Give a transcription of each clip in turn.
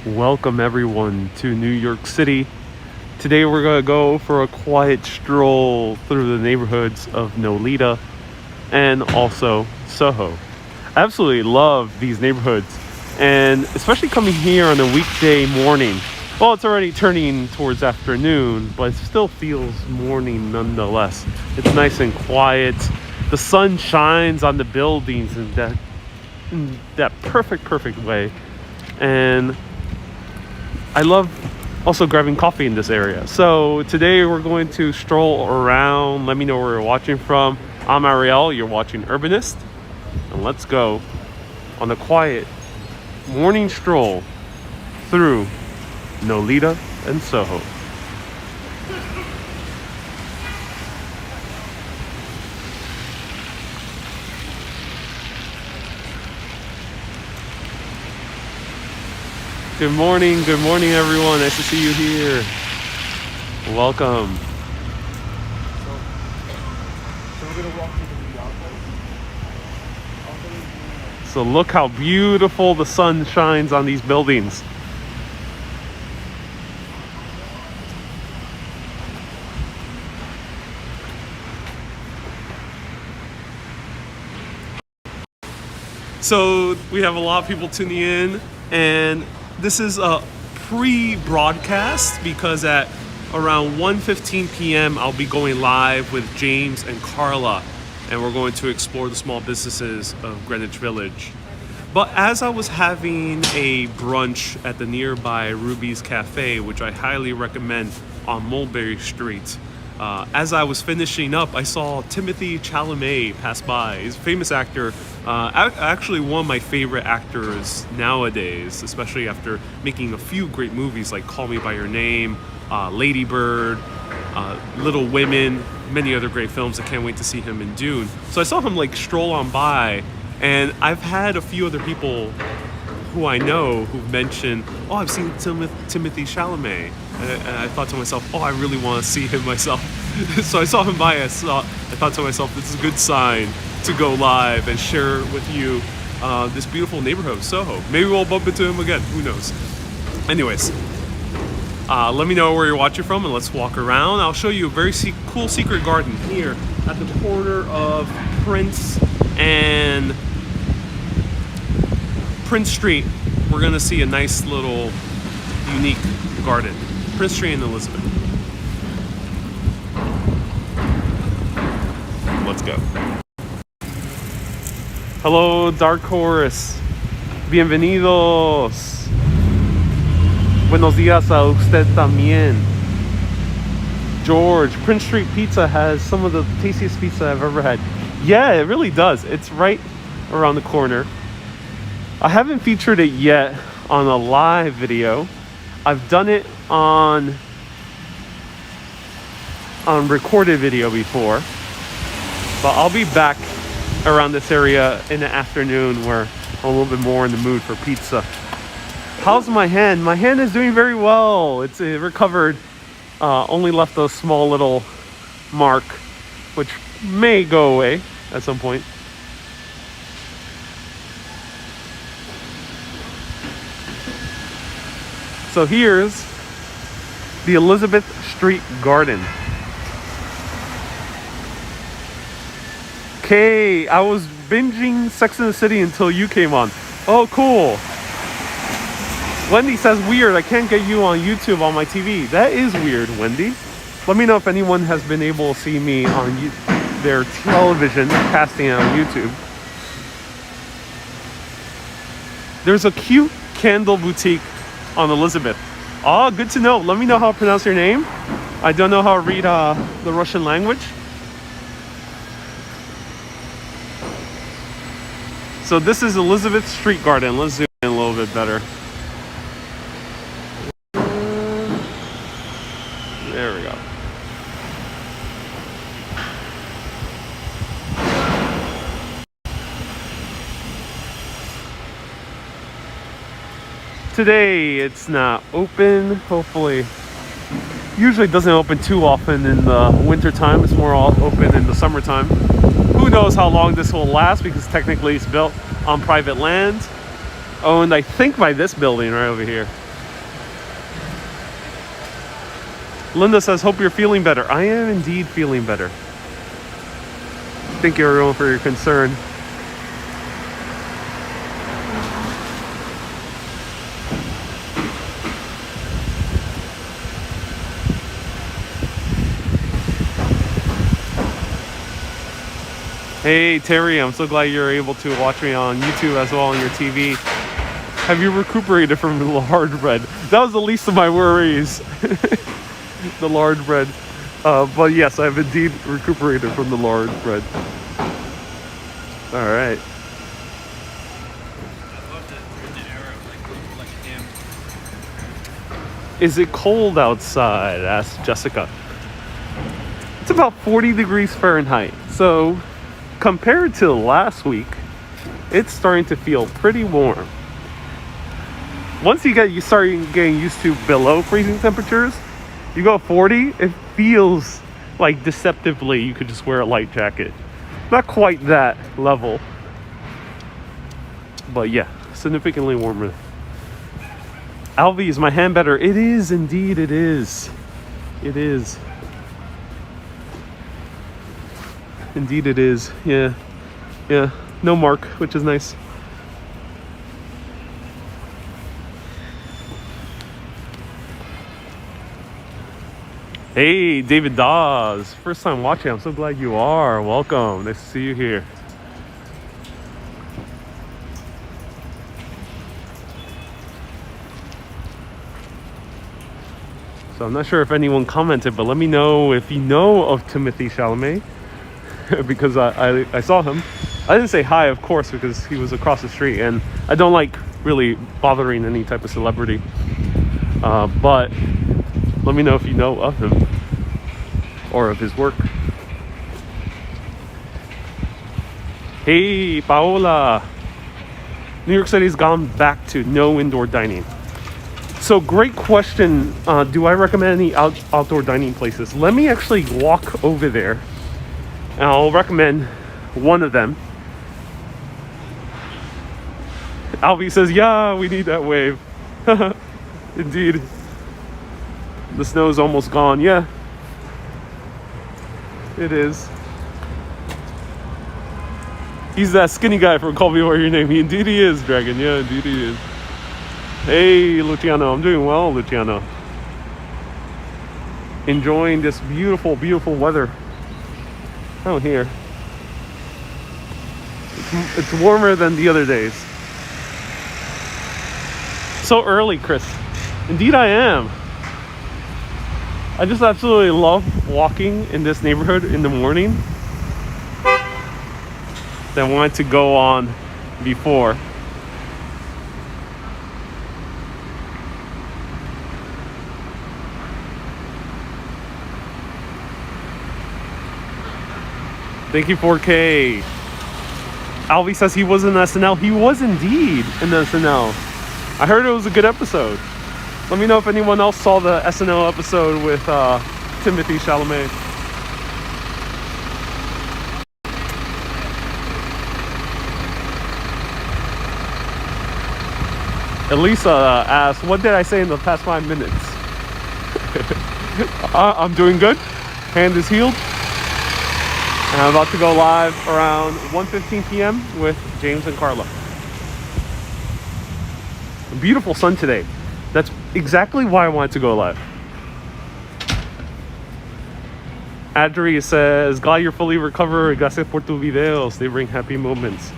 Welcome everyone to New York City. Today we're going to go for a quiet stroll through the neighborhoods of Nolita and also SoHo. I absolutely love these neighborhoods, and especially coming here on a weekday morning. Well, it's already turning towards afternoon, but it still feels morning nonetheless. It's nice and quiet. The sun shines on the buildings in that perfect way. And I love also grabbing coffee in this area. So today we're going to stroll around. Let me know where you're watching from. I'm Ariel, you're watching Urbanist. And let's go on a quiet morning stroll through Nolita and SoHo. Good morning everyone. Nice to see you here. Welcome. So look how beautiful the sun shines on these buildings. So we have a lot of people tuning in, and this is a pre-broadcast because at around 1:15 p.m. I'll be going live with James and Carla, and we're going to explore the small businesses of Greenwich Village. But as I was having a brunch at the nearby Ruby's Cafe, which I highly recommend on Mulberry Street, as I was finishing up, I saw Timothée Chalamet pass by. He's a famous actor, actually one of my favorite actors nowadays, especially after making a few great movies like Call Me By Your Name, Lady Bird, Little Women, many other great films. I can't wait to see him in Dune. So I saw him stroll on by, and I've had a few other people who I know who've mentioned, oh, I've seen Timothée Chalamet. And I thought to myself, oh, I really want to see him myself. So I saw him by. I thought to myself, this is a good sign to go live and share with you this beautiful neighborhood of SoHo. Maybe we'll bump into him again. Who knows? Anyways, let me know where you're watching from, and let's walk around. I'll show you a very cool secret garden here at the corner of Prince and Prince Street. We're gonna see a nice little unique garden. Prince Street and Elizabeth. Let's go. Hello, Dark Horse. Bienvenidos. Buenos días a usted también. George, Prince Street Pizza has some of the tastiest pizza I've ever had. Yeah, it really does. It's right around the corner. I haven't featured it yet on a live video. I've done it on recorded video before, but I'll be back around this area in the afternoon where I'm a little bit more in the mood for pizza. How's my hand? My hand is doing very well. It recovered, only left a small little mark, which may go away at some point. So here's the Elizabeth Street Garden. Okay, I was binging Sex and the City until you came on. Oh, cool. Wendy says, weird, I can't get you on YouTube on my TV. That is weird, Wendy. Let me know if anyone has been able to see me on their television casting on YouTube. There's a cute candle boutique on Elizabeth. Oh, good to know. Let me know how to pronounce your name. I don't know how to read the Russian language. So this is Elizabeth Street Garden. Let's zoom in a little bit better. There we go. Today it's not open, hopefully. Usually it doesn't open too often in the winter time. It's more open in the summertime. Who knows how long this will last, because technically it's built on private land, owned I think by this building right over here. Linda says, hope you're feeling better. I am indeed feeling better. Thank you everyone for your concern. Hey Terry, I'm so glad you're able to watch me on YouTube as well on your TV. Have you recuperated from the large bread? That was the least of my worries. The large bread. But yes, I've indeed recuperated from the large bread. All right. Is it cold outside? Asked Jessica. It's about 40 degrees Fahrenheit. So compared to last week, it's starting to feel pretty warm. Once you start getting used to below freezing temperatures, you go 40, it feels like deceptively you could just wear a light jacket. Not quite that level, but yeah, significantly warmer. Alvi, is my hand better? It is indeed, it is. It is. Indeed it is. Yeah. Yeah. No mark, which is nice. Hey, David Dawes. First time watching. I'm so glad you are. Welcome. Nice to see you here. So I'm not sure if anyone commented, but let me know if you know of Timothy Chalamet. Because I saw him. I didn't say hi, of course, because he was across the street, and I don't like really bothering any type of celebrity. But let me know if you know of him or of his work. Hey, Paola. New York City's gone back to no indoor dining. So great question. Do I recommend any outdoor dining places? Let me actually walk over there. And I'll recommend one of them. Alvi says, yeah, we need that wave. Indeed. The snow's almost gone. Yeah. It is. He's that skinny guy from Call Me By Your Name. Indeed he is, Dragon. Yeah, indeed he is. Hey, Luciano. I'm doing well, Luciano. Enjoying this beautiful, beautiful weather out here. It's warmer than the other days. So early, Chris. Indeed I am. I just absolutely love walking in this neighborhood in the morning. That I wanted to go on before. Thank you, 4K. Alvi says he was in SNL. He was indeed in SNL. I heard it was a good episode. Let me know if anyone else saw the SNL episode with Timothy Chalamet. Elisa asked, what did I say in the past 5 minutes? I'm doing good. Hand is healed. And I'm about to go live around 1:15 p.m. with James and Carla. A beautiful sun today. That's exactly why I wanted to go live. Adri says, glad you're fully recovered. Gracias por tus videos. They bring happy moments.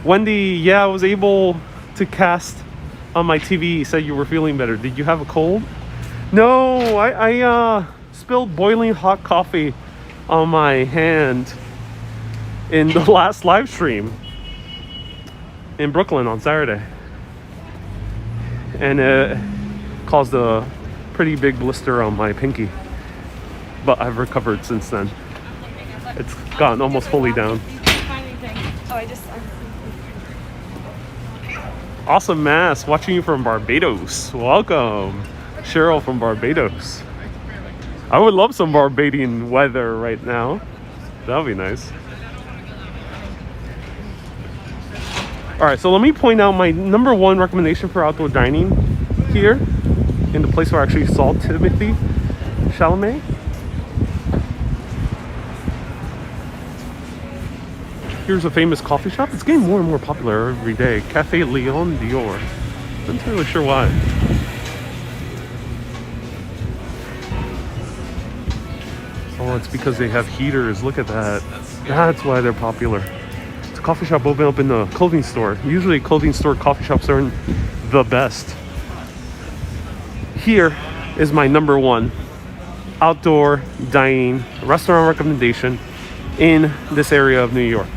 Wendy, yeah, I was able to cast on my TV. You said you were feeling better. Did you have a cold? No, I spilled boiling hot coffee on my hand in the last live stream in Brooklyn on Saturday. And it caused a pretty big blister on my pinky. But I've recovered since then. It's gotten almost fully down. Awesome Mass, watching you from Barbados. Welcome. Cheryl from Barbados. I would love some Barbadian weather right now. That would be nice. All right, so let me point out my number one recommendation for outdoor dining here in the place where I actually saw Timothy Chalamet. Here's a famous coffee shop. It's getting more and more popular every day. Cafe Leon Dior. I'm not really sure why. Oh, it's because they have heaters. Look at that. That's why they're popular. It's a coffee shop open up in a clothing store. Usually clothing store coffee shops aren't the best. Here is my number one outdoor dining restaurant recommendation in this area of New York.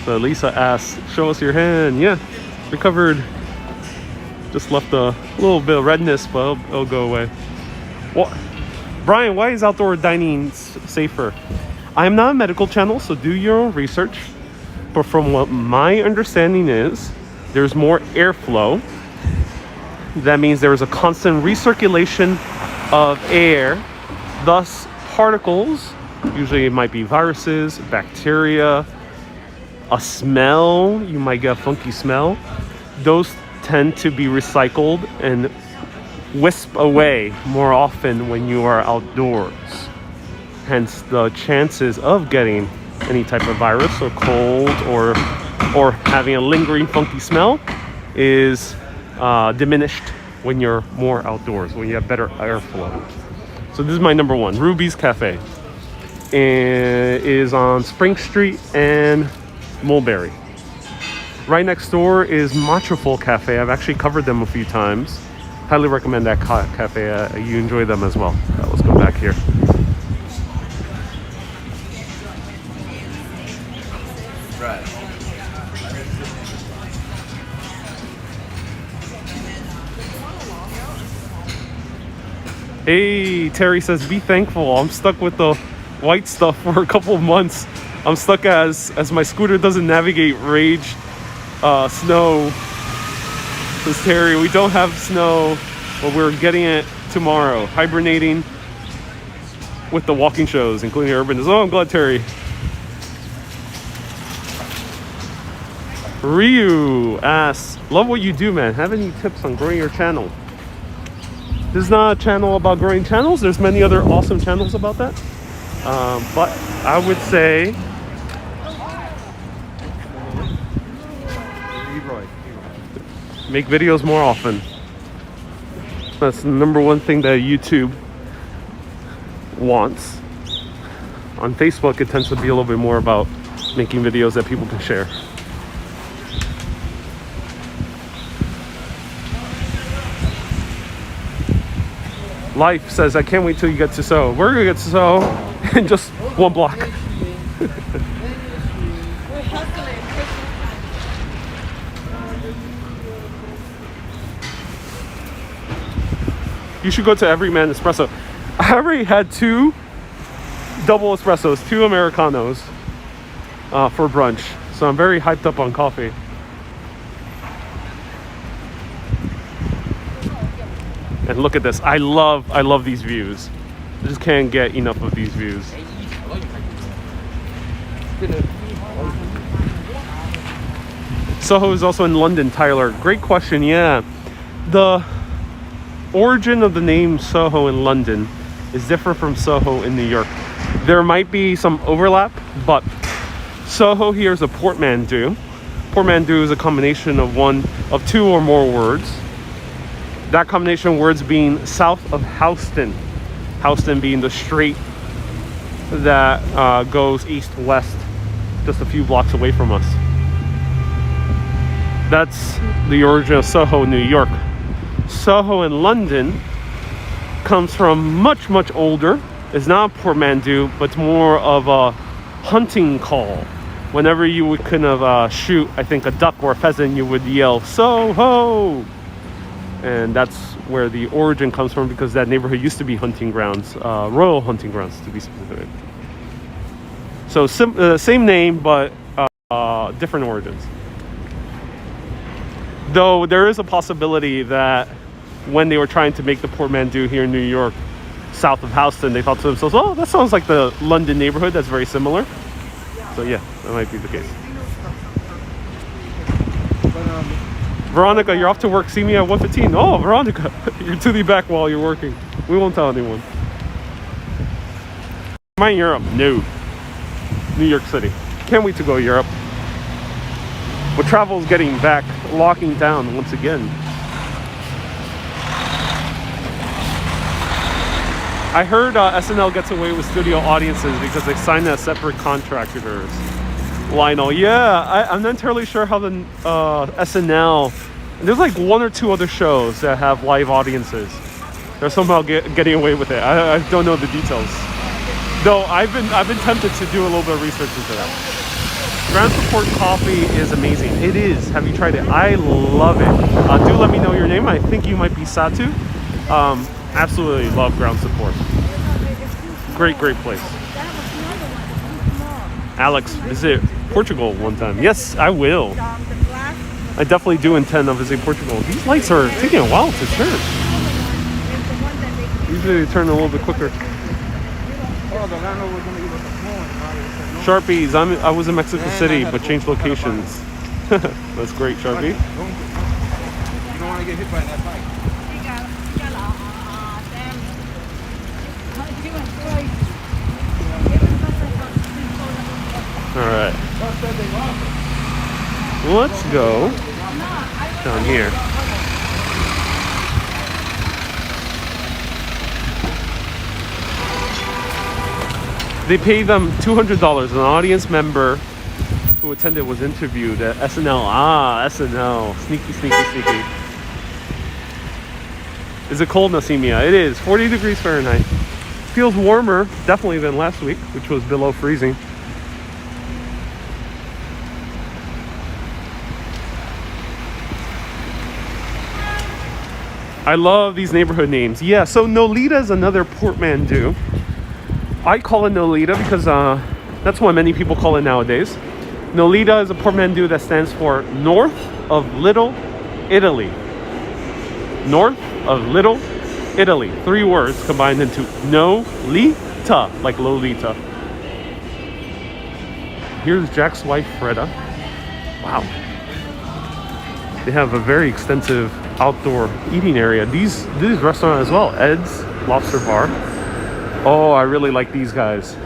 So Lisa asks, show us your hand. Yeah, recovered. Just left a little bit of redness, but it'll go away. Well, Brian, why is outdoor dining safer? I am not a medical channel, so do your own research. But from what my understanding is, there's more airflow. That means there is a constant recirculation of air. Thus, particles, usually it might be viruses, bacteria, a smell, you might get a funky smell. Those tend to be recycled and wisp away more often when you are outdoors. Hence, the chances of getting any type of virus or cold or having a lingering funky smell is diminished when you're more outdoors, when you have better airflow. So this is my number one, Ruby's Cafe. It is on Spring Street and Mulberry. Right next door is Matraful Cafe. I've actually covered them a few times. Highly recommend that cafe. You enjoy them as well. Let's go back here. Right. Hey, Terry says, be thankful. I'm stuck with the white stuff for a couple of months. I'm stuck as my scooter doesn't navigate rage snow. Says Terry, we don't have snow, but we're getting it tomorrow. Hibernating with the walking shows, including Urban. Oh, I'm glad, Terry. Ryu asks, love what you do, man. Have any tips on growing your channel? This is not a channel about growing channels. There's many other awesome channels about that. But I would say make videos more often. That's the number one thing that YouTube wants. On Facebook, it tends to be a little bit more about making videos that people can share. Life says, I can't wait till you get to SoHo. We're gonna get to SoHo in just one block. You should go to Everyman Espresso. I already had 2 double espressos, 2 Americanos for brunch. So I'm very hyped up on coffee. And look at this. I love these views. I just can't get enough of these views. SoHo is also in London, Tyler. Great question. Yeah. The origin of the name SoHo in London is different from SoHo in New York. There might be some overlap, but SoHo here is a portmanteau. Portmanteau is a combination of 2 or more words. That combination of words being south of Houston. Houston being the street that goes east-west, just a few blocks away from us. That's the origin of SoHo, New York. SoHo in London comes from much, much older. It's not a portmanteau, but it's more of a hunting call. Whenever you would kind of shoot, I think, a duck or a pheasant, you would yell, SoHo! And that's where the origin comes from, because that neighborhood used to be hunting grounds, royal hunting grounds to be specific. So same name, but different origins. Though there is a possibility that when they were trying to make the portmanteau here in New York, south of Houston, they thought to themselves, oh, that sounds like the London neighborhood. That's very similar. So yeah, that might be the case. Veronica, you're off to work. See me at 1:15. Oh, Veronica, you're to the back while you're working. We won't tell anyone. Am I in Europe? No. New York City. Can't wait to go to Europe. But travel is getting back, locking down once again. I heard SNL gets away with studio audiences because they signed a separate contractors. Lionel, yeah, I'm not entirely sure how the SNL. There's like one or two other shows that have live audiences. They're somehow getting away with it. I don't know the details. Though I've been tempted to do a little bit of research into that. Ground Support coffee is amazing. It is. Have you tried it? I love it. Do let me know your name. I think you might be Satu. Absolutely love Ground Support. Great place. Alex, visit Portugal one time. Yes, I will. I definitely do intend on visiting Portugal. These lights are taking a while to turn. Usually they turn a little bit quicker. Sharpies, I was in Mexico City but changed locations. That's great, Sharpie. You don't want to get hit by that bike. Alright. Let's go down here. They paid them $200. An audience member who attended was interviewed at SNL. Ah, SNL. Sneaky. Is it cold, Nasimia? It is. 40 degrees Fahrenheit. Feels warmer, definitely, than last week, which was below freezing. I love these neighborhood names. Yeah, so Nolita is another portmanteau. I call it Nolita because that's what many people call it nowadays. Nolita is a portmanteau that stands for North of Little Italy. North of Little Italy. 3 words combined into Nolita, like Lolita. Here's Jack's wife, Freda. Wow. They have a very extensive outdoor eating area. These restaurant as well. Ed's Lobster Bar. Oh, I really like these guys.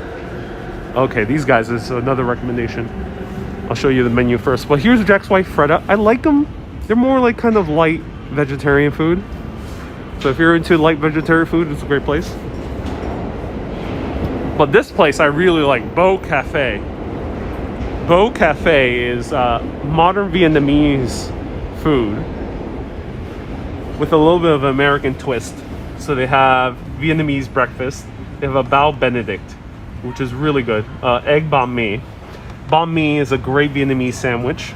Okay, these guys is another recommendation. I'll show you the menu first. But here's Jack's wife, Freda. I like them. They're more like kind of light vegetarian food. So if you're into light vegetarian food, it's a great place. But this place I really like, Bowie Cafe. Bowie Cafe is modern Vietnamese food with a little bit of an American twist. So they have Vietnamese breakfast. They have a bao benedict, which is really good. Egg banh mi. Banh mi is a great Vietnamese sandwich,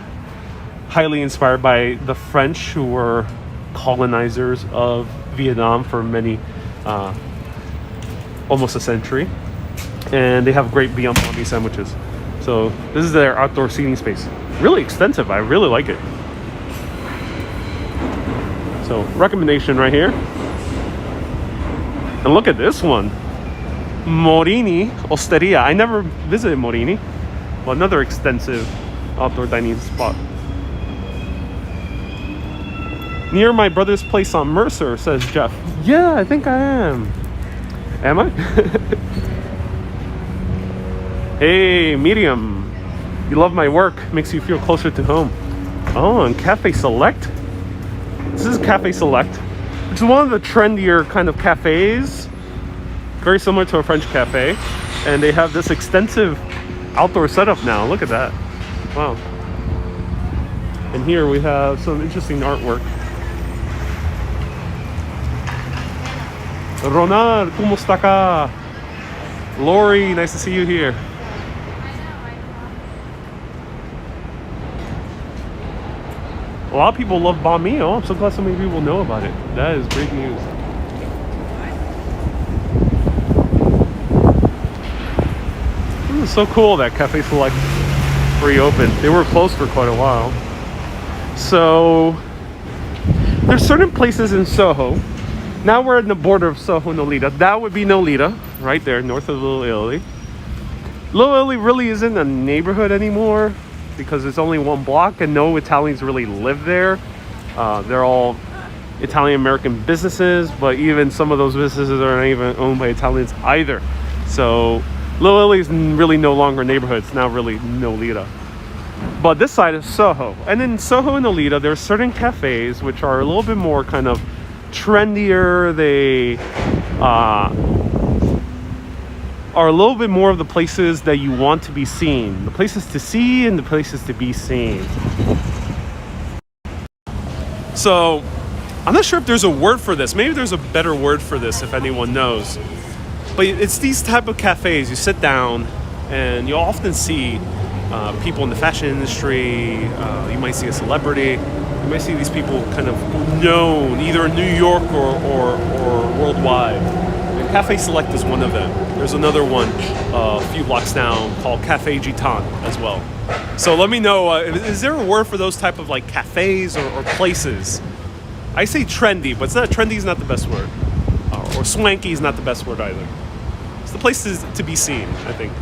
highly inspired by the French, who were colonizers of Vietnam for many, almost a century. And they have great banh mi sandwiches. So this is their outdoor seating space. Really extensive. I really like it. So recommendation right here. And look at this one. Morini Osteria. I never visited Morini, but another extensive outdoor dining spot. Near my brother's place on Mercer, says Jeff. Yeah, I think I am. Am I? Hey, Medium. You love my work. Makes you feel closer to home. Oh, and Cafe Select. This is Cafe Select, which is one of the trendier kind of cafes. Very similar to a French cafe. And they have this extensive outdoor setup now. Look at that. Wow. And here we have some interesting artwork. Ronald, ¿cómo está acá? Lori, nice to see you here. A lot of people love banh mi. Oh, I'm so glad so many people know about it. That is great news. It's so cool that Cafe Select reopened. They were closed for quite a while. So there's certain places in SoHo. Now we're in the border of SoHo and Nolita. That would be Nolita, right there, north of Little Italy. Little Italy really isn't a neighborhood anymore. because it's only one block and no Italians really live there. They're all Italian American businesses, but even some of those businesses are not even owned by Italians either. So Little Italy is really no longer a neighborhood. It's now really Nolita. But this side is SoHo. And in SoHo and Nolita, there are certain cafes which are a little bit more kind of trendier. They are a little bit more of the places that you want to be seen. The places to see and the places to be seen. So I'm not sure if there's a word for this. Maybe there's a better word for this if anyone knows. But it's these type of cafes. You sit down and you'll often see people in the fashion industry. You might see a celebrity. You might see these people kind of known either in New York or worldwide. And Cafe Select is one of them. There's another one a few blocks down called Cafe Gitan as well. So let me know, is there a word for those type of like cafes or places? I say trendy, but it's not trendy is not the best word. Or swanky is not the best word either. It's the places to be seen, I think.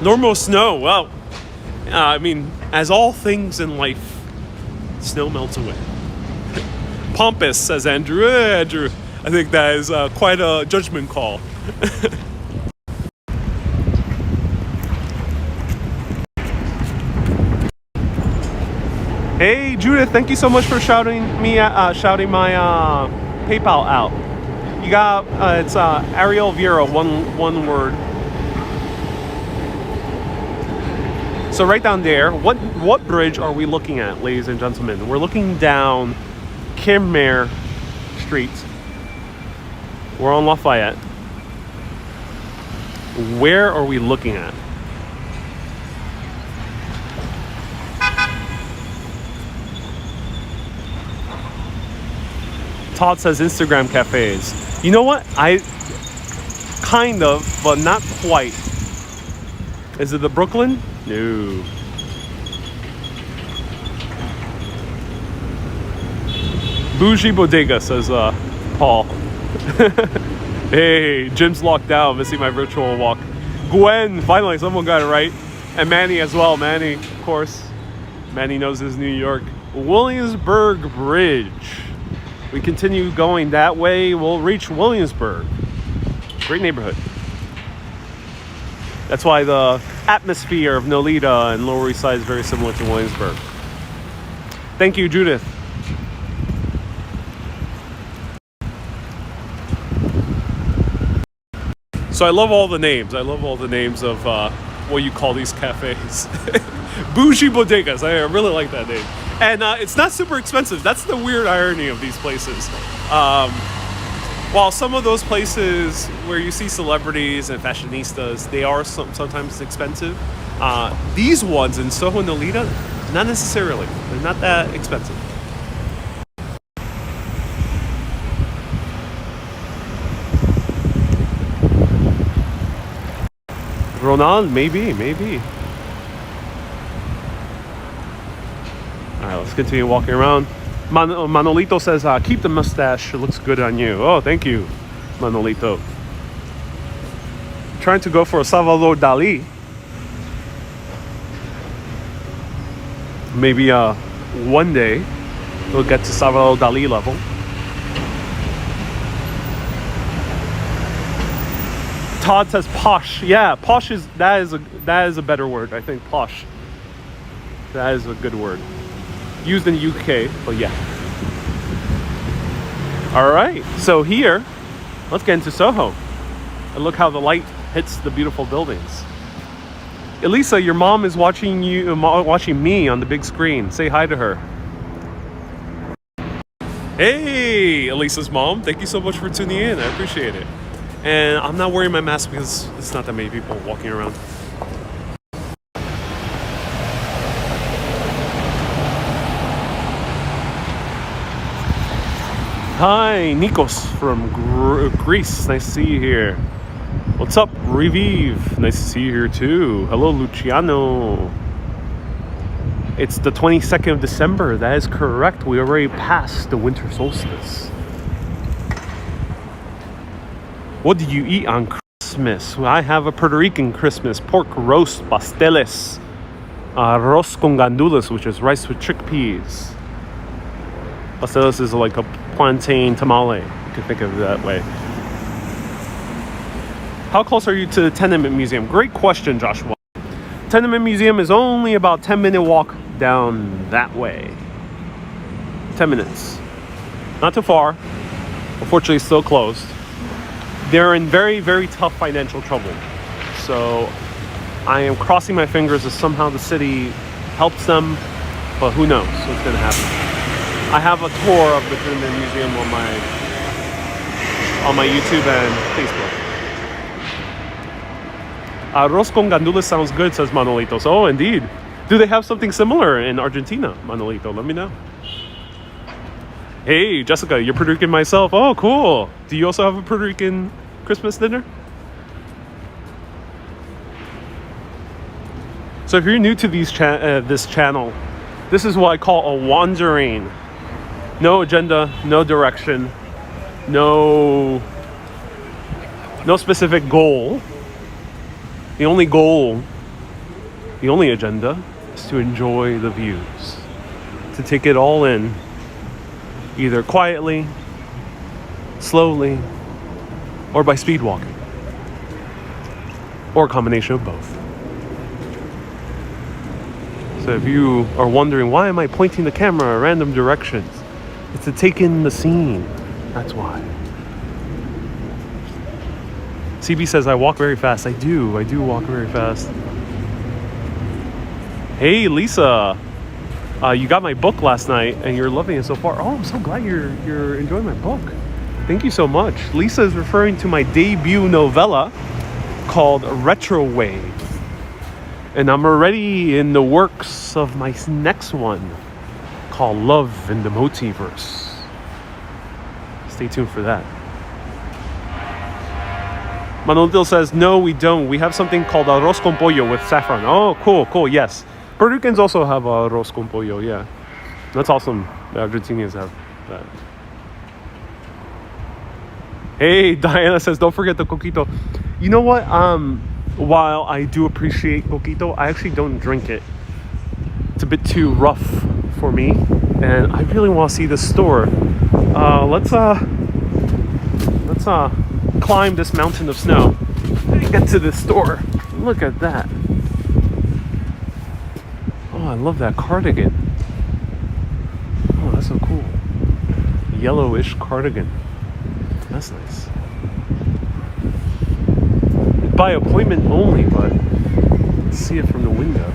Normal snow, well, I mean, as all things in life, snow melts away. Pompous, says Andrew. Andrew, I think that is quite a judgment call. Hey Judith, thank you so much for shouting my PayPal out. You got it's Ariel Vera, one word. So right down there, what bridge are we looking at, ladies and gentlemen? We're looking down Kimmer Street. We're on Lafayette. Where are we looking at? Todd says Instagram cafes. You know what? I kind of, but not quite. Is it the Brooklyn? No. Bougie Bodega, says Paul. Hey, gym's locked down. Missing my virtual walk. Gwen, finally someone got it right. And Manny as well. Manny, of course. Manny knows his New York. Williamsburg Bridge. We continue going that way, we'll reach Williamsburg. Great neighborhood. That's why the atmosphere of Nolita and Lower East Side is very similar to Williamsburg. Thank you, Judith. So I love all the names. I love all the names of what you call these cafes. Bougie Bodegas. I really like that name. And it's not super expensive. That's the weird irony of these places. While some of those places where you see celebrities and fashionistas, they are sometimes expensive. These ones in SoHo and Nolita, not necessarily. They're not that expensive. Ronald, maybe. All right, let's continue walking around. Manolito says, keep the mustache. It looks good on you. Oh, thank you, Manolito. Trying to go for a Salvador Dali. Maybe one day we'll get to Salvador Dali level. Todd says posh. Yeah, posh that is a better word. I think posh. That is a good word. Used in the UK, but yeah. All right, so here, let's get into SoHo. And look how the light hits the beautiful buildings. Elisa, your mom is watching me on the big screen. Say hi to her. Hey, Elisa's mom. Thank you so much for tuning in. I appreciate it. And I'm not wearing my mask because it's not that many people walking around. Hi, Nikos from Greece. Nice to see you here. What's up, Revive? Nice to see you here too. Hello, Luciano. It's the 22nd of December. That is correct. We already passed the winter solstice. What did you eat on Christmas? I have a Puerto Rican Christmas. Pork roast, pasteles. Arroz con gandules, which is rice with chickpeas. Pasteles is like a plantain tamale. You can think of it that way. How close are you to the Tenement Museum? Great question, Joshua. Tenement Museum is only about 10-minute walk down that way. 10 minutes. Not too far. Unfortunately, still closed. They're in very, very tough financial trouble. So I am crossing my fingers that somehow the city helps them, but who knows what's going to happen. I have a tour of the Trendy Museum on my YouTube and Facebook. Arroz con gandules sounds good, says Manolitos. Oh, indeed. Do they have something similar in Argentina, Manolito? Let me know. Hey, Jessica, you're Puerto Rican myself. Oh, cool. Do you also have a Puerto Rican Christmas dinner? So if you're new to this channel, this is what I call a wandering. No agenda, no direction, no specific goal. The only goal, the only agenda is to enjoy the views, to take it all in, either quietly, slowly, or by speed walking, or a combination of both. So if you are wondering, why am I pointing the camera in random directions? It's to take in the scene. That's why. CB says I walk very fast. I do walk very fast. Hey, Lisa. You got my book last night and you're loving it so far. Oh, I'm so glad you're enjoying my book. Thank you so much. Lisa is referring to my debut novella called Retro Wave. And I'm already in the works of my next one called Love in the Multiverse. Stay tuned for that. Manolito says, no, we don't. We have something called arroz con pollo with saffron. Oh, cool, yes. Puerto Ricans also have arroz con pollo, yeah. That's awesome. The Argentinians have that. Hey, Diana says, don't forget the coquito. You know what? While I do appreciate coquito, I actually don't drink it. It's a bit too rough for me, and I really want to see the store. Let's climb this mountain of snow and get to the store. Look at that. Oh, I love that cardigan. Oh, that's so cool. Yellowish cardigan. That's nice. By appointment only, but let's see it from the window.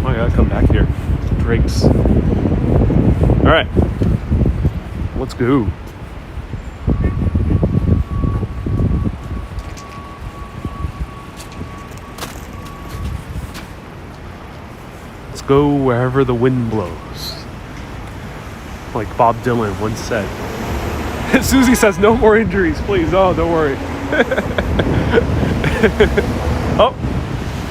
Oh, I gotta come back here. Drapes. All right, let's go. Let's go wherever the wind blows. Like Bob Dylan once said. Susie says, no more injuries, please. Oh, don't worry. Oh,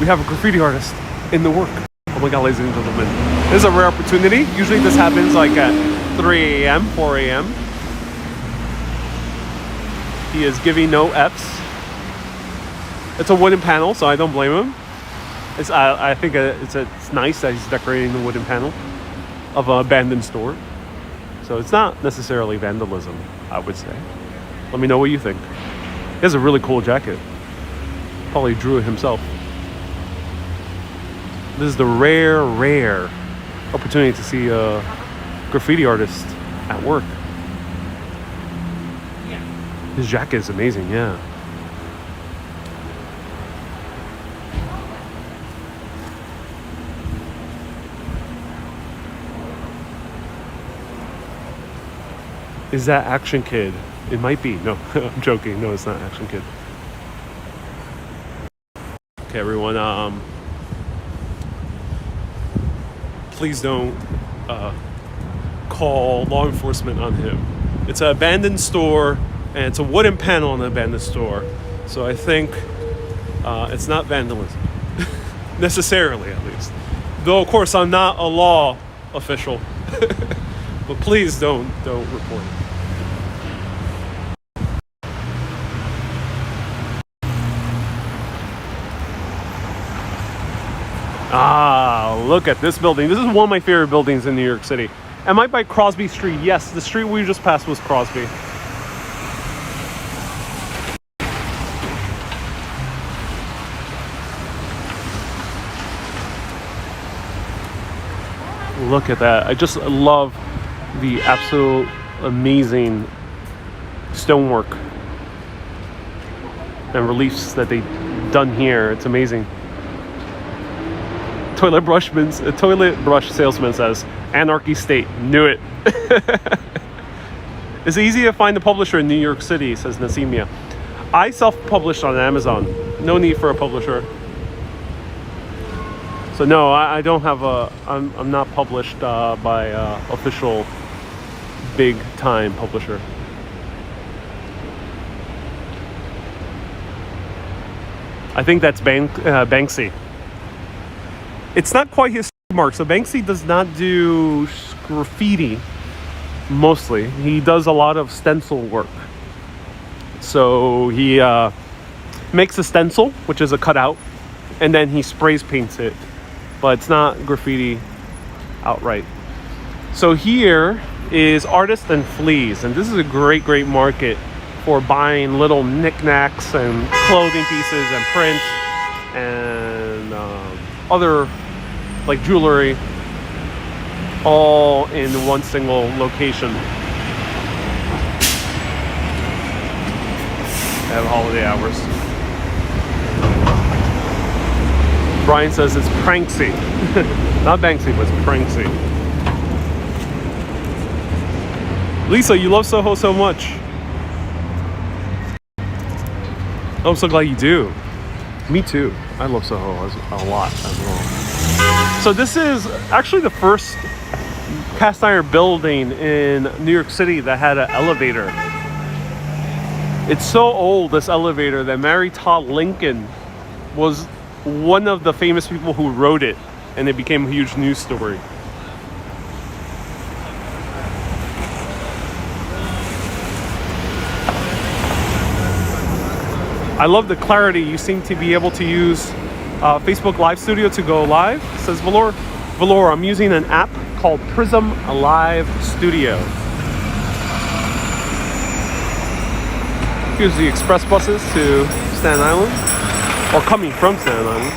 we have a graffiti artist in the work. Oh my God, ladies and gentlemen. This is a rare opportunity. Usually this happens like at 3 a.m., 4 a.m. He is giving no Fs. It's a wooden panel, so I don't blame him. I think it's nice that he's decorating the wooden panel of an abandoned store. So it's not necessarily vandalism, I would say. Let me know what you think. He has a really cool jacket. Probably drew it himself. This is the rare opportunity to see a graffiti artist at work. His jacket is amazing, yeah. Is that Action Kid? It might be. No, I'm joking. No, it's not Action Kid. Okay, everyone. Please don't call law enforcement on him. It's an abandoned store, and it's a wooden panel in an abandoned store. So I think it's not vandalism. Necessarily, at least. Though, of course, I'm not a law official. But please don't report it. Ah, look at this building. This is one of my favorite buildings in New York City. Am I by Crosby Street? Yes, the street we just passed was Crosby. Look at that. I just love the absolute amazing stonework and reliefs that they've done here. It's amazing. Toilet brush salesman says, Anarchy State. Knew it. It's easy to find a publisher in New York City, says Nasimia. I self-published on Amazon. No need for a publisher. So no, I don't have I'm not published by official big time publisher. I think that's Banksy. It's not quite his mark. So Banksy does not do graffiti mostly. He does a lot of stencil work. So he makes a stencil, which is a cutout, and then he sprays paints it. But it's not graffiti outright. So here is Artist and Fleas, and this is a great market for buying little knickknacks and clothing pieces and prints and other like jewelry, all in one single location. They have holiday hours. Brian says it's Pranksy. Not Banksy, but it's Pranksy. Lisa, you love SoHo so much. I'm so glad you do. Me too. I love SoHo a lot as well. So this is actually the first cast iron building in New York City that had an elevator. It's so old, this elevator, that Mary Todd Lincoln was one of the famous people who wrote it, and it became a huge news story. I love the clarity. You seem to be able to use Facebook Live Studio to go live, says Valor. Valor, I'm using an app called Prism Live Studio. Here's the express buses to Staten Island, or coming from Staten Island.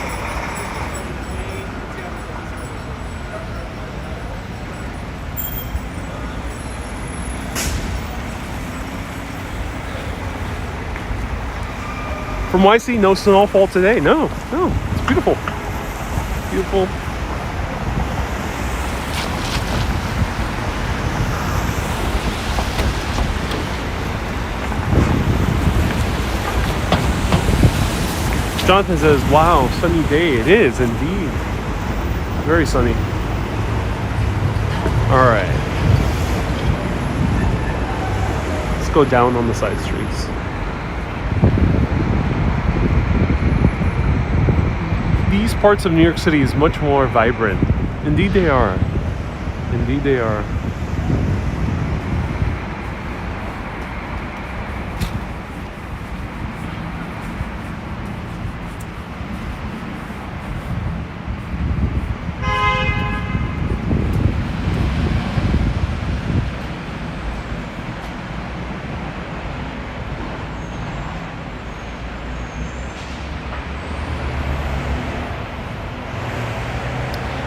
From what I see, no snowfall today. No, it's beautiful. Beautiful. Jonathan says, wow, sunny day. It is indeed. Very sunny. All right. Let's go down on the side streets. These parts of New York City is much more vibrant. Indeed they are. Indeed they are.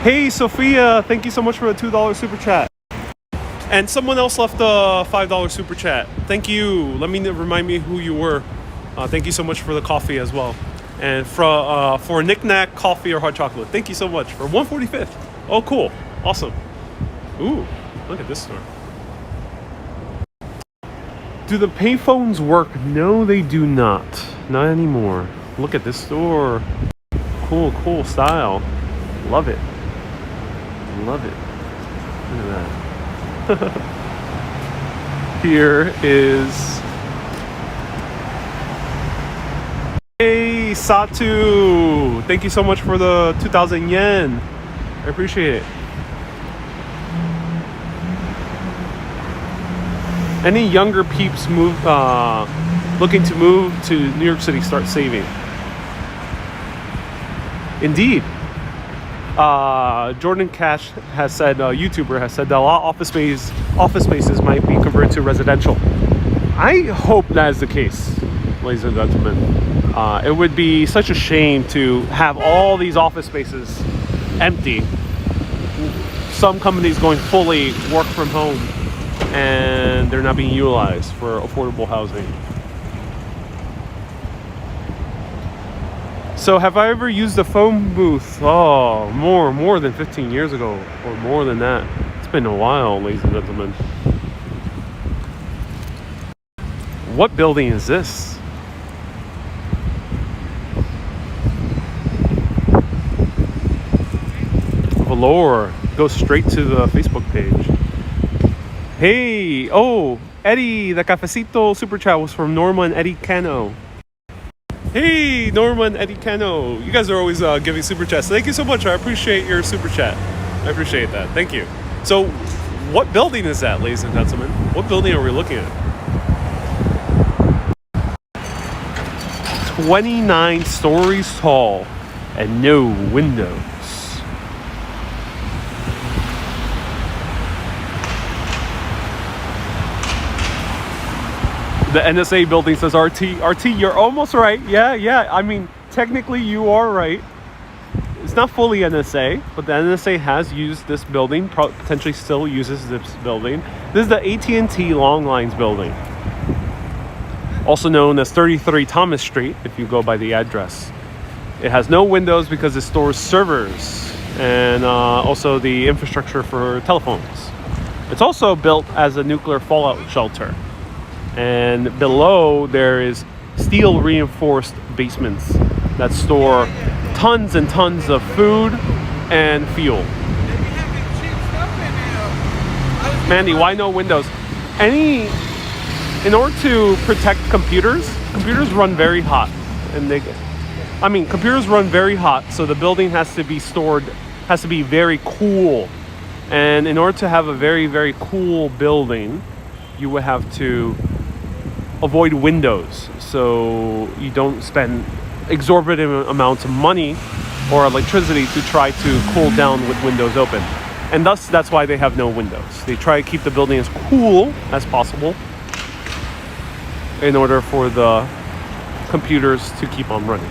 Hey, Sophia, thank you so much for a $2 super chat. And someone else left a $5 super chat. Thank you. Let me remind me who you were. Thank you so much for the coffee as well. And for knick-knack, coffee, or hot chocolate. Thank you so much for 145th. Oh, cool. Awesome. Ooh, look at this store. Do the payphones work? No, they do not. Not anymore. Look at this store. Cool style. Love it. Love it. Look at that. Here is... Hey, Satu! Thank you so much for the 2,000 yen. I appreciate it. Any younger peeps looking to move to New York City, start saving? Indeed. Jordan Cash has said, YouTuber has said that a lot of office spaces might be converted to residential. I hope that is the case, ladies and gentlemen. It would be such a shame to have all these office spaces empty. Some companies going fully work from home and they're not being utilized for affordable housing. So have I ever used a phone booth? Oh, more than 15 years ago, or more than that. It's been a while, ladies and gentlemen. What building is this? Velour. Go straight to the Facebook page. Hey, oh, Eddie, the cafecito super chat was from Norma and Eddie Cano. Hey, Norma and Eddie Cano. You guys are always giving super chats. Thank you so much. I appreciate your super chat. I appreciate that. Thank you. So, what building is that, ladies and gentlemen? What building are we looking at? 29 stories tall and no windows. The NSA building says RT. RT, you're almost right. Yeah. I mean, technically you are right. It's not fully NSA, but the NSA has used this building, potentially still uses this building. This is the AT&T Long Lines building, also known as 33 Thomas Street, if you go by the address. It has no windows because it stores servers and also the infrastructure for telephones. It's also built as a nuclear fallout shelter. And below there is steel reinforced basements that store tons and tons of food and fuel. Mandy, why no windows? In order to protect computers run very hot, and computers run very hot, so the building has to be very cool. And in order to have a very, very cool building, you would have to avoid windows, so you don't spend exorbitant amounts of money or electricity to try to cool down with windows open. And thus, that's why they have no windows. They try to keep the building as cool as possible in order for the computers to keep on running.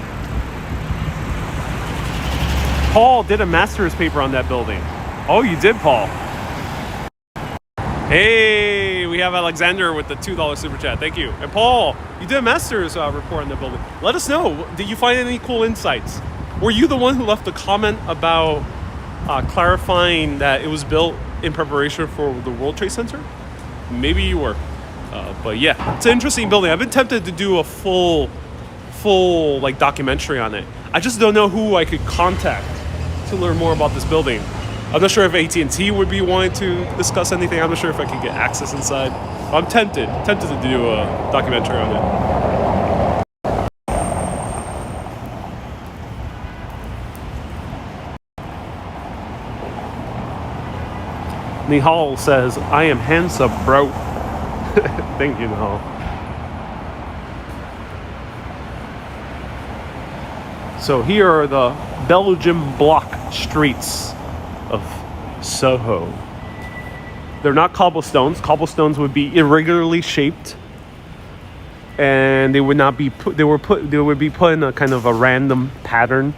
Paul did a master's paper on that building. Oh, you did, Paul? Hey, we have Alexander with the $2 super chat. Thank you. And Paul, you did a master's report on the building. Let us know. Did you find any cool insights? Were you the one who left a comment about clarifying that it was built in preparation for the World Trade Center? Maybe you were. But yeah, it's an interesting building. I've been tempted to do a full like documentary on it. I just don't know who I could contact to learn more about this building. I'm not sure if AT&T would be wanting to discuss anything. I'm not sure if I could get access inside. I'm tempted to do a documentary on it. Nihal says, I am handsome, bro. Thank you, Nihal. So here are the Belgian block streets of SoHo. They're not cobblestones. Cobblestones would be irregularly shaped, and they would not be put. They would be put in a kind of a random pattern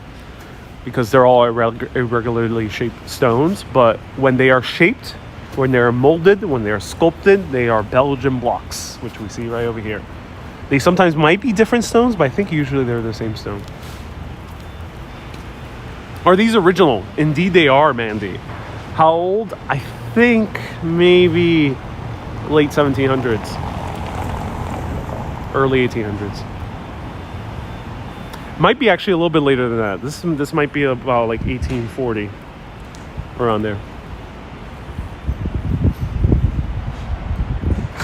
because they're all irregularly shaped stones. But when they are shaped, when they're molded, when they're sculpted, they are Belgian blocks, which we see right over here. They sometimes might be different stones, but I think usually they're the same stone. Are these original? Indeed they are, Mandy. How old? I think maybe late 1700s. Early 1800s. Might be actually a little bit later than that. This might be about like 1840. Around there.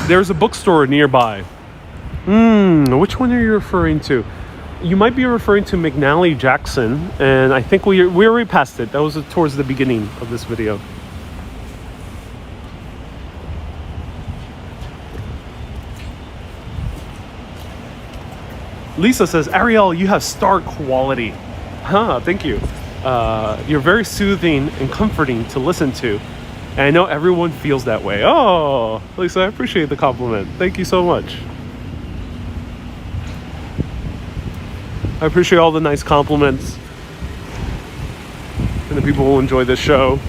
There's a bookstore nearby. Which one are you referring to? You might be referring to McNally Jackson, and I think we already passed it. That was towards the beginning of this video. Lisa says, Ariel, you have star quality. Huh, thank you. You're very soothing and comforting to listen to. And I know everyone feels that way. Oh, Lisa, I appreciate the compliment. Thank you so much. I appreciate all the nice compliments. And the people who enjoy this show.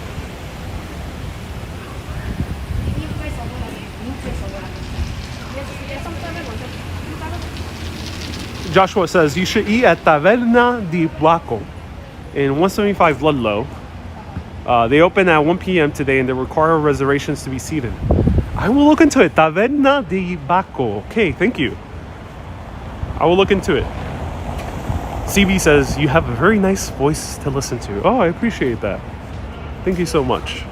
Joshua says, you should eat at Taverna di Blanco in 175 Ludlow. They open at 1 p.m. today and they require reservations to be seated. I will look into it. Taverna di Blanco. Okay, thank you. I will look into it. CB says, you have a very nice voice to listen to. Oh, I appreciate that. Thank you so much.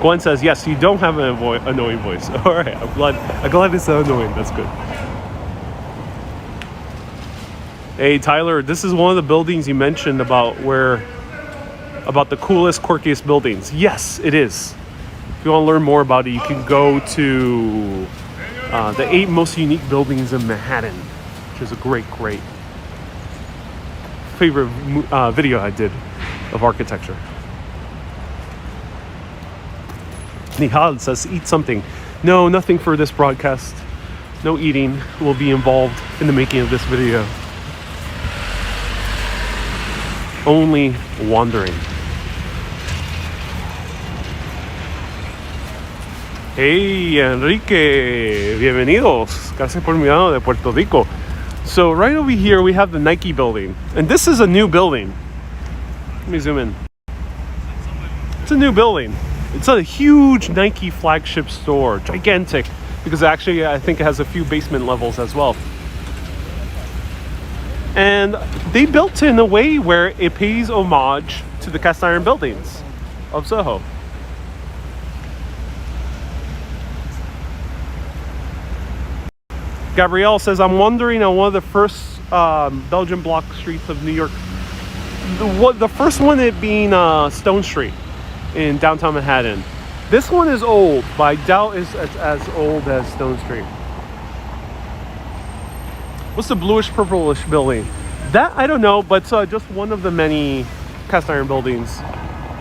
Gwen says, yes, you don't have an annoying voice. All right, I'm glad it's annoying. That's good. Hey, Tyler, this is one of the buildings you mentioned about the coolest, quirkiest buildings. Yes, it is. If you want to learn more about it, you can go to the 8 most unique buildings in Manhattan, which is a great favorite video I did of architecture. Nihal says, eat something. No, nothing for this broadcast. No eating will be involved in the making of this video. Only wandering. Hey, Enrique, bienvenidos. Gracias por mirarnos de Puerto Rico. So right over here, we have the Nike building. And this is a new building. Let me zoom in. It's a new building. It's a huge Nike flagship store. Gigantic. Because actually, I think it has a few basement levels as well. And they built it in a way where it pays homage to the cast iron buildings of SoHo. Gabrielle says, I'm wandering on one of the first Belgian block streets of New York. The first one it being Stone Street in downtown Manhattan. This one is old, but I doubt it's as old as Stone Street. What's the bluish purplish building? That I don't know, but it's just one of the many cast iron buildings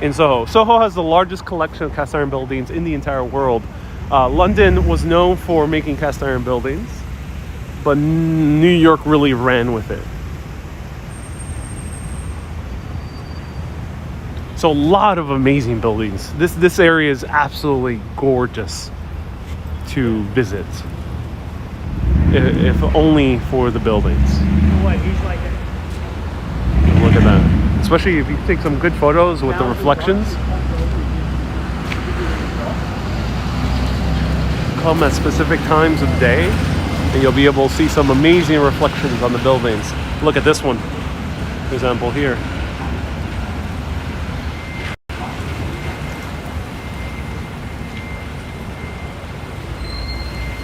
in SoHo. SoHo has the largest collection of cast iron buildings in the entire world. London was known for making cast iron buildings, but New York really ran with it. So a lot of amazing buildings. This area is absolutely gorgeous to visit, if only for the buildings. Look at that. Especially if you take some good photos with the reflections. Come at specific times of day and you'll be able to see some amazing reflections on the buildings. Look at this one, for example, here.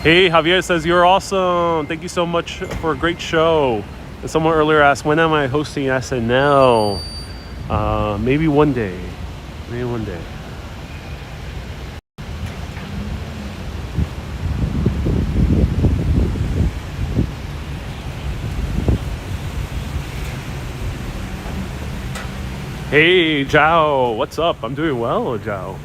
Hey, Javier says, you're awesome. Thank you so much for a great show. And someone earlier asked, when am I hosting SNL? Maybe one day. Maybe one day. Hey, Zhao. What's up? I'm doing well, Zhao.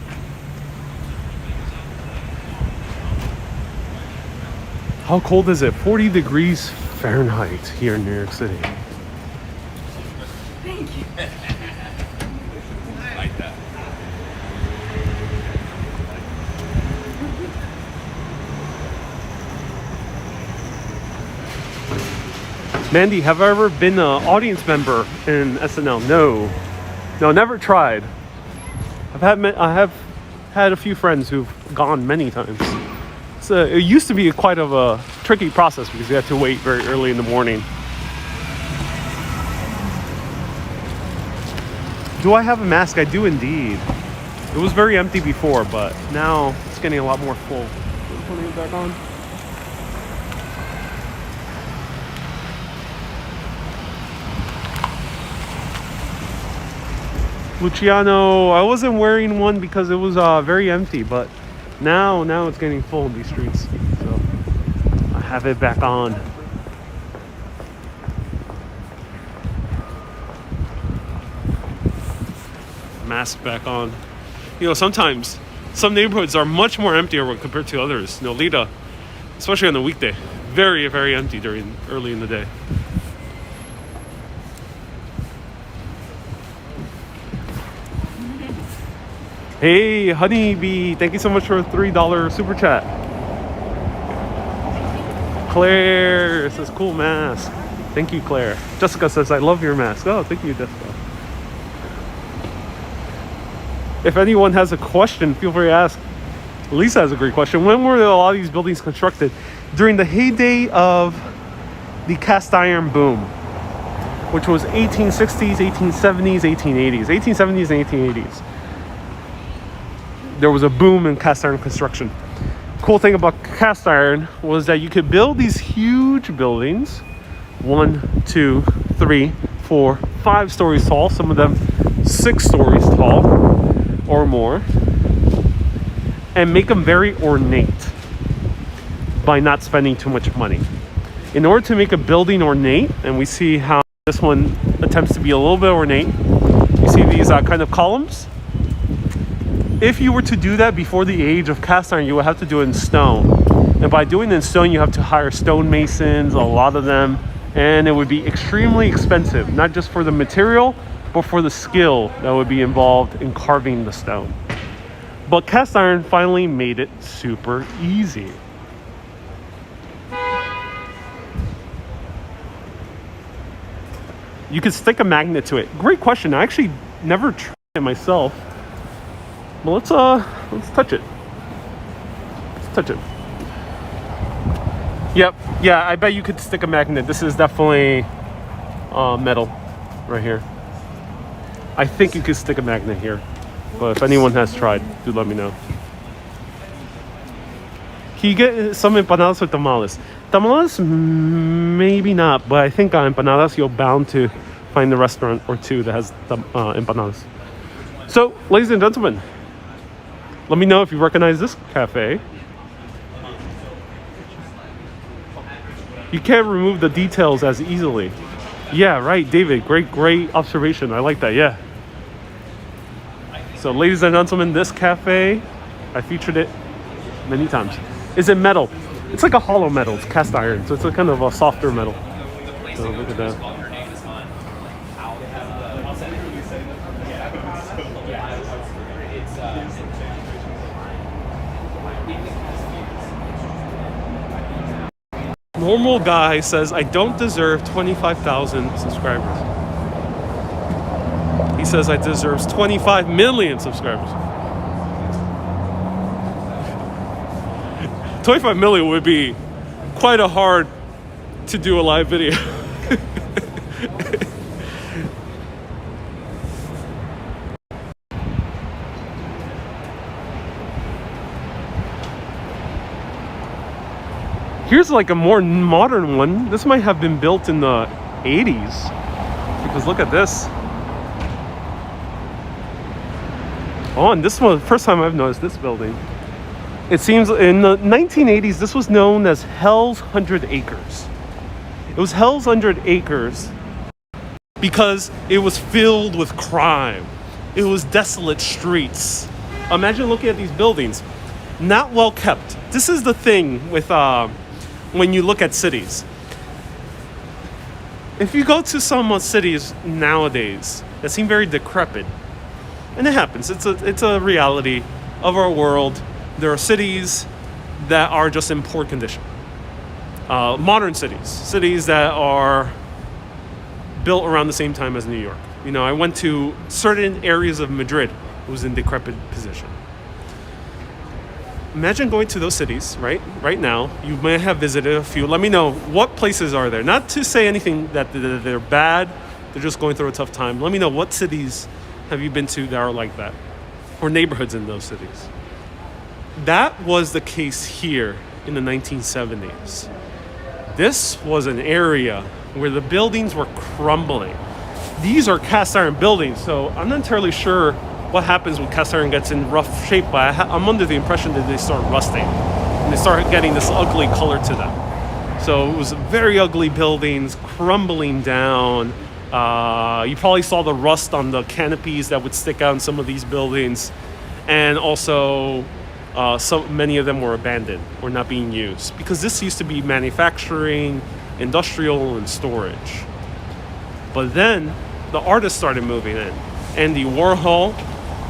How cold is it? 40 degrees Fahrenheit here in New York City. Thank you. I like that. Mandy, have I ever been an audience member in SNL? No, never tried. I have had a few friends who've gone many times. It used to be quite of a tricky process because you had to wait very early in the morning. Do I have a mask? I do indeed. It was very empty before, but now it's getting a lot more full. Putting it back on. Luciano, I wasn't wearing one because it was very empty, but now it's getting full in these streets. So I have it back on. Mask back on. You know, sometimes some neighborhoods are much more emptier compared to others. Nolita, especially on the weekday, very, very empty during early in the day. Hey, Honeybee, thank you so much for a $3 super chat. Claire says, cool mask. Thank you, Claire. Jessica says, I love your mask. Oh, thank you, Jessica. If anyone has a question, feel free to ask. Lisa has a great question. When were a lot of these buildings constructed? During the heyday of the cast iron boom, which was 1860s, 1870s, 1880s. 1870s and 1880s. There was a boom in cast iron construction. Cool thing about cast iron was that you could build these huge buildings, 1, 2, 3, 4, 5 stories tall, some of them 6 stories tall or more, and make them very ornate by not spending too much money. In order to make a building ornate, and we see how this one attempts to be a little bit ornate, you see these kind of columns. If you were to do that before the age of cast iron, you would have to do it in stone. And by doing it in stone, you have to hire stonemasons, a lot of them, and it would be extremely expensive, not just for the material, but for the skill that would be involved in carving the stone. But cast iron finally made it super easy. You could stick a magnet to it. Great question. I actually never tried it myself. Well, let's touch it. Let's touch it. Yep. Yeah, I bet you could stick a magnet. This is definitely metal right here. I think you could stick a magnet here. But if anyone has tried, do let me know. Can you get some empanadas or tamales? Tamales, maybe not, but I think empanadas, you're bound to find a restaurant or two that has empanadas. So, ladies and gentlemen, let me know if you recognize this cafe. You can't remove the details as easily. Yeah, right, David. Great observation. I like that, yeah. So, ladies and gentlemen, this cafe, I featured it many times. Is it metal? It's like a hollow metal. It's cast iron, so it's a kind of a softer metal. So, look at that. Normal guy says, I don't deserve 25,000 subscribers. He says I deserve 25 million subscribers. 25 million would be quite a hard to do a live video. Here's like a more modern one. This might have been built in the 80s. Because look at this. Oh, and this one, first time I've noticed this building. It seems in the 1980s, this was known as Hell's 100 Acres. It was Hell's 100 Acres because it was filled with crime. It was desolate streets. Imagine looking at these buildings. Not well kept. This is the thing with when you look at cities. If you go to some cities nowadays that seem very decrepit, and it happens, it's a reality of our world. There are cities that are just in poor condition. Modern cities that are built around the same time as New York. You know, I went to certain areas of Madrid. It was in decrepit position. Imagine going to those cities, right now. You may have visited a few. Let me know, what places are there? Not to say anything that they're bad. They're just going through a tough time. Let me know, what cities have you been to that are like that? Or neighborhoods in those cities. That was the case here in the 1970s. This was an area where the buildings were crumbling. These are cast iron buildings, so I'm not entirely sure what happens when cast iron gets in rough shape, but I'm under the impression that they start rusting and they start getting this ugly color to them. So it was very ugly buildings crumbling down. You probably saw the rust on the canopies that would stick out in some of these buildings. And also, so many of them were abandoned or not being used. Because this used to be manufacturing, industrial, and storage. But then the artists started moving in. Andy Warhol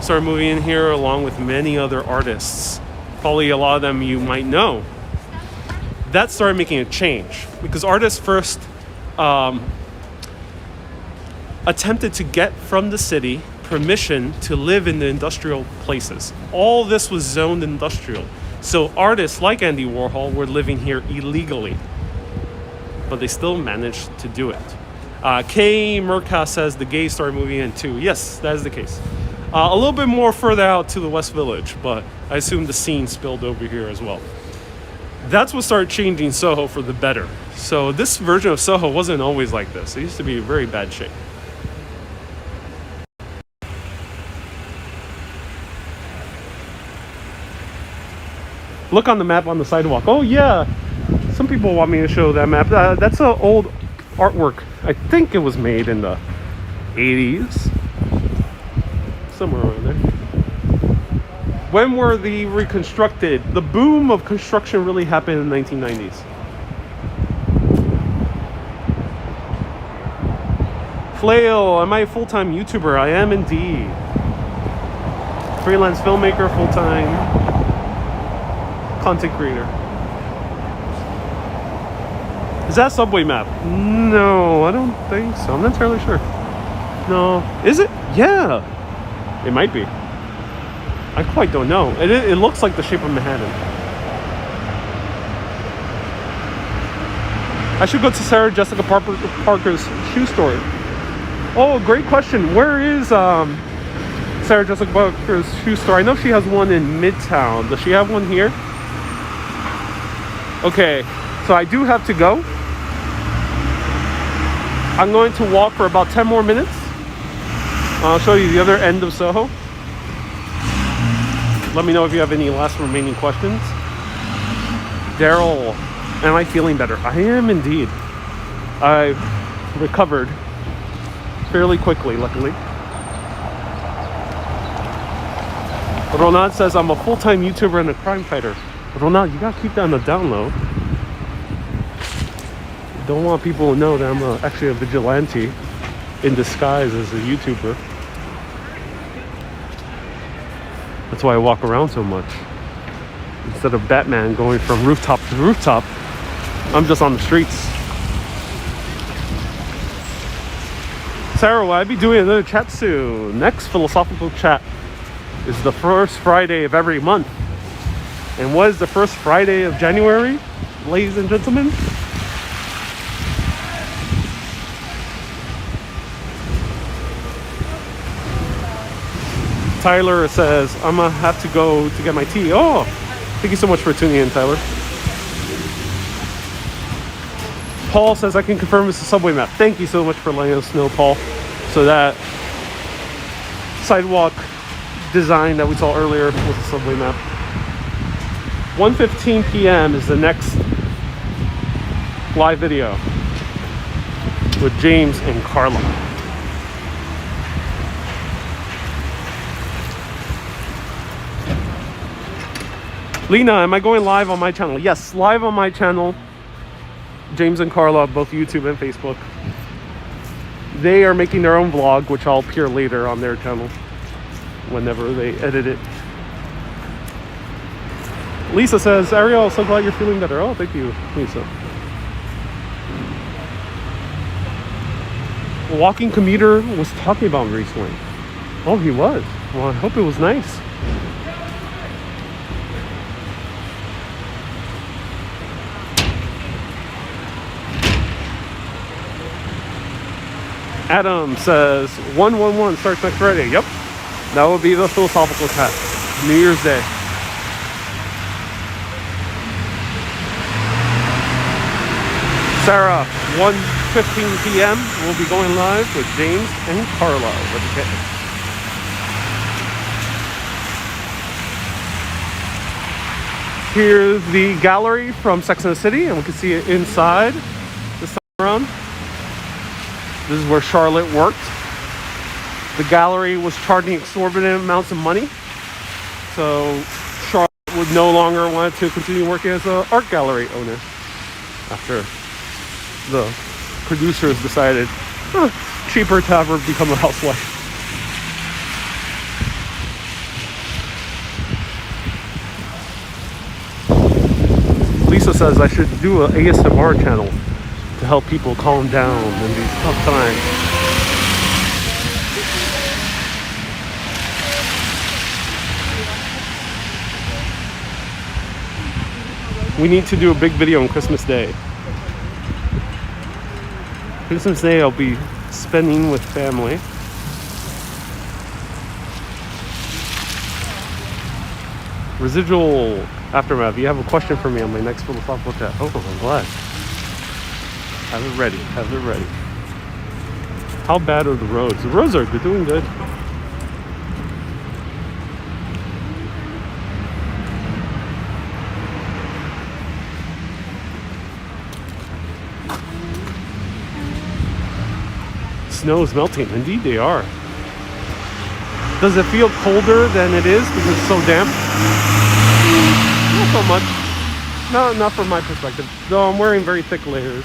started moving in here along with many other artists. Probably a lot of them you might know. That started making a change because artists first attempted to get from the city permission to live in the industrial places. All this was zoned industrial. So artists like Andy Warhol were living here illegally, but they still managed to do it. Kay Murka says the gays started moving in too. Yes, that is the case. A little bit more further out to the West Village, but I assume the scene spilled over here as well. That's what started changing SoHo for the better. So this version of SoHo wasn't always like this. It used to be in very bad shape. Look on the map on the sidewalk. Oh yeah, some people want me to show that map. That's an old artwork. I think it was made in the 80s. Somewhere around there. When were they reconstructed? The boom of construction really happened in the 1990s. Flail, am I a full-time YouTuber? I am indeed. Freelance filmmaker, full-time content creator. Is that a subway map? No, I don't think so. I'm not entirely sure. No. Is it? Yeah. It might be. I quite don't know. It looks like the shape of Manhattan. I should go to Sarah Jessica Parker's shoe store. Oh, great question. Where is Sarah Jessica Parker's shoe store? I know she has one in Midtown. Does she have one here? Okay, so I do have to go. I'm going to walk for about 10 more minutes. I'll show you the other end of SoHo. Let me know if you have any last remaining questions. Daryl, am I feeling better? I am indeed. I recovered fairly quickly, luckily. Ronald says I'm a full-time YouTuber and a crime fighter. Ronald, you gotta keep that on the down low. Don't want people to know that I'm actually a vigilante in disguise as a YouTuber. That's why I walk around so much. Instead of Batman going from rooftop to rooftop, I'm just on the streets. Sarah, will I be doing another chat soon? Next philosophical chat is the first Friday of every month. And what is the first Friday of January, ladies and gentlemen? Tyler says, I'm gonna have to go to get my tea. Oh, thank you so much for tuning in, Tyler. Paul says, I can confirm it's a subway map. Thank you so much for letting us know, Paul. So that sidewalk design that we saw earlier was a subway map. 1:15 p.m. is the next live video with James and Carla. Lena, am I going live on my channel? Yes, live on my channel. James and Carla, both YouTube and Facebook. They are making their own vlog, which I'll appear later on their channel whenever they edit it. Lisa says, Ariel, so glad you're feeling better. Oh, thank you, Lisa. A walking commuter was talking about me recently. Oh, he was. Well, I hope it was nice. Adam says, 111 starts next Friday. Yep. That will be the philosophical chat. New Year's Day. Sarah, 1:15 p.m. We'll be going live with James and Carla. Let's get it. Here's the gallery from Sex and the City, and we can see it inside this time around. This is where Charlotte worked. The gallery was charging exorbitant amounts of money, so Charlotte would no longer want to continue working as an art gallery owner after the producers decided cheaper to have her become a housewife. Lisa says I should do an ASMR channel to help people calm down in these tough times. We need to do a big video on Christmas Day. Christmas Day I'll be spending with family. Residual Aftermath, you have a question for me on my next philosophical chat. Oh, I'm glad. Have it ready. Have it ready. How bad are the roads? The roads are good, doing good. Snow is melting. Indeed, they are. Does it feel colder than it is because it's so damp? Not so much. No, not from my perspective. Though I'm wearing very thick layers.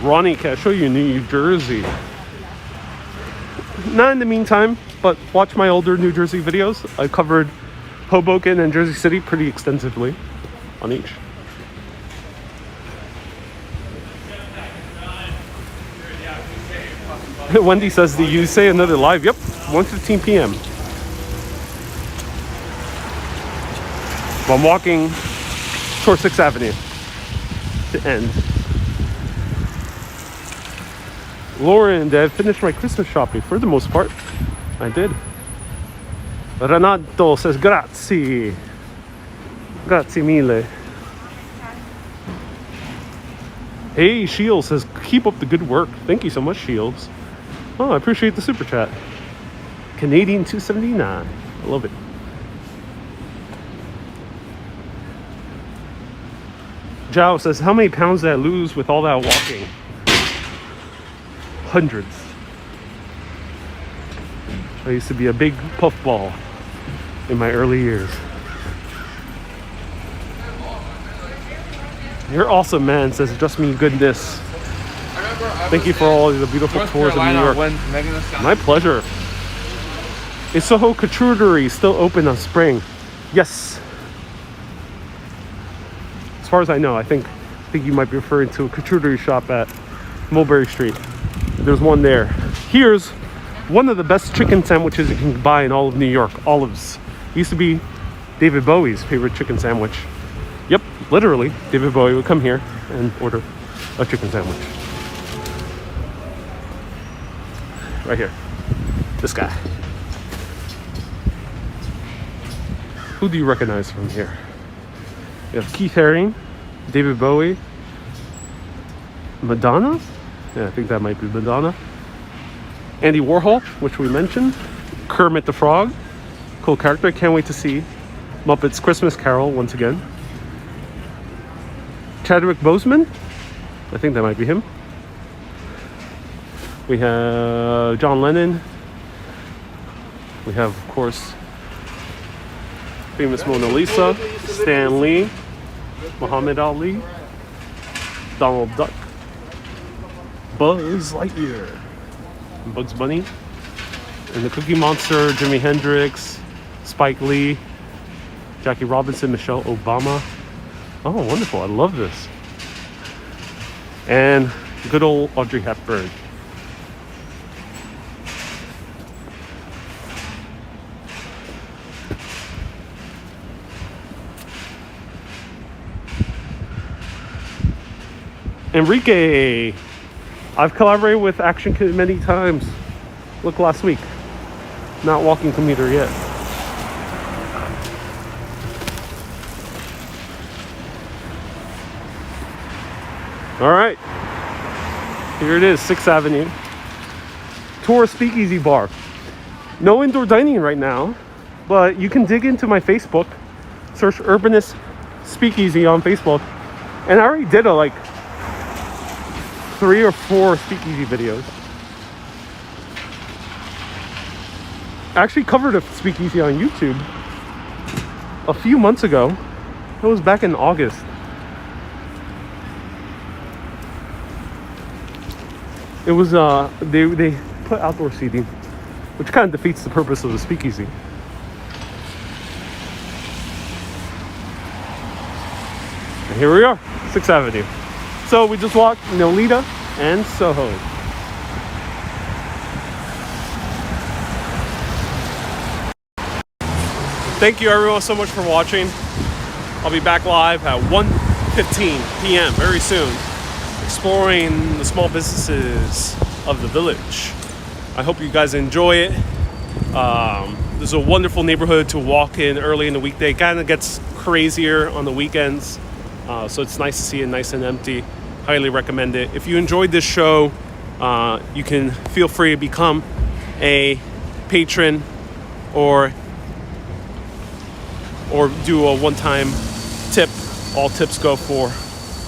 Ronnie, can I show you New Jersey? Not in the meantime, but watch my older New Jersey videos. I covered Hoboken and Jersey City pretty extensively on each. Wendy says, do you say another live? Yep, 1:15 p.m. I'm walking towards 6th Avenue to end. Lauren, did I finish my Christmas shopping? For the most part, I did. Renato says, grazie. Grazie mille. Hey, Shields says, keep up the good work. Thank you so much, Shields. Oh, I appreciate the super chat. Canadian 279. I love it. Zhao says, how many pounds did I lose with all that walking? Hundreds. I used to be a big puffball in my early years. You're awesome, man, says Just Me Goodness. Thank you for all the beautiful tours of New York. My pleasure. Is SoHo Couturery still open on Spring? Yes. As far as I know, I think you might be referring to a couturery shop at Mulberry Street. There's one there. Here's one of the best chicken sandwiches you can buy in all of New York. Olives. It used to be David Bowie's favorite chicken sandwich. Yep, literally, David Bowie would come here and order a chicken sandwich. Right here. This guy. Who do you recognize from here? You have Keith Haring, David Bowie, Madonna? Yeah, I think that might be Madonna. Andy Warhol, which we mentioned. Kermit the Frog. Cool character. Can't wait to see Muppets Christmas Carol once again. Chadwick Boseman. I think that might be him. We have John Lennon. We have, of course, famous Mona Lisa, Stan Lee, Muhammad Ali, Donald Duck, Buzz Lightyear, Bugs Bunny, and the Cookie Monster, Jimi Hendrix, Spike Lee, Jackie Robinson, Michelle Obama. Oh, wonderful. I love this. And good old Audrey Hepburn. Enrique, I've collaborated with Action Kid many times. Look, last week. Not walking commuter yet. All right. Here it is, 6th Avenue. Tour Speakeasy Bar. No indoor dining right now. But you can dig into my Facebook, search Urbanist Speakeasy on Facebook, and I already did like 3 or 4 speakeasy videos. I actually covered a speakeasy on YouTube a few months ago. It was back in August. It was they put outdoor seating, which kind of defeats the purpose of the speakeasy. And here we are, 6th Avenue. So we just walked Nolita and SoHo. Thank you everyone so much for watching. I'll be back live at 1:15 p.m. very soon, exploring the small businesses of the village. I hope you guys enjoy it. This is a wonderful neighborhood to walk in early in the weekday. It kind of gets crazier on the weekends, so it's nice to see it nice and empty. Highly recommend it. If you enjoyed this show, you can feel free to become a patron or do a one-time tip. All tips go for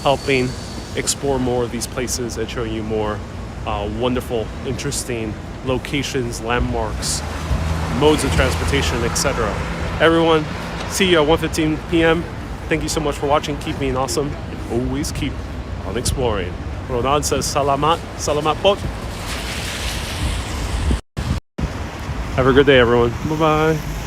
helping explore more of these places and showing you more wonderful, interesting locations, landmarks, modes of transportation, etc. Everyone, see you at 1:15 p.m. Thank you so much for watching. Keep being awesome and always keep on exploring. Ronan says salamat, salamat po. Have a good day, everyone. Bye-bye.